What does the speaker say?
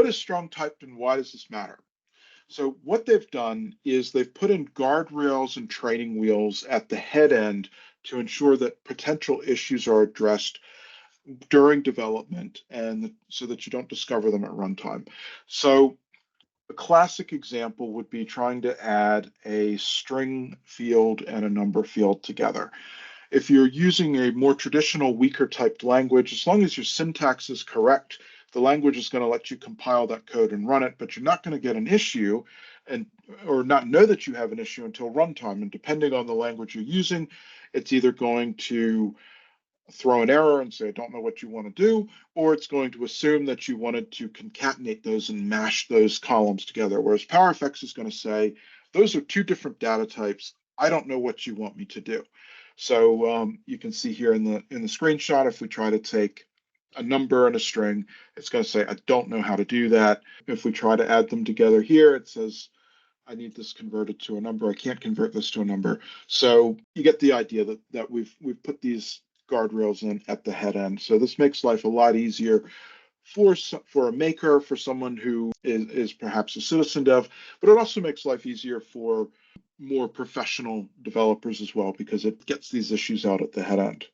what is strong typed and why does this matter? So what they've done is they've put in guardrails and training wheels at the head end to ensure that potential issues are addressed during development and so that you don't discover them at runtime. So a classic example would be trying to add a string field and a number field together. If you're using a more traditional, weaker typed language, as long as your syntax is correct, the language is going to let you compile that code and run it, but you're not going to get an issue or not know that you have an issue until runtime. And depending on the language you're using, it's either going to throw an error and say, I don't know what you want to do, or it's going to assume that you wanted to concatenate those and mash those columns together. Whereas PowerFx is going to say, those are two different data types. I don't know what you want me to do. So you can see here in the screenshot, if we try to take a number and a string, it's going to say, I don't know how to do that. If we try to add them together here, it says, I need this converted to a number. I can't convert this to a number. So you get the idea that we've put these guardrails in at the head end. So this makes life a lot easier for a maker, for someone who is perhaps a citizen dev, but it also makes life easier for more professional developers as well, because it gets these issues out at the head end.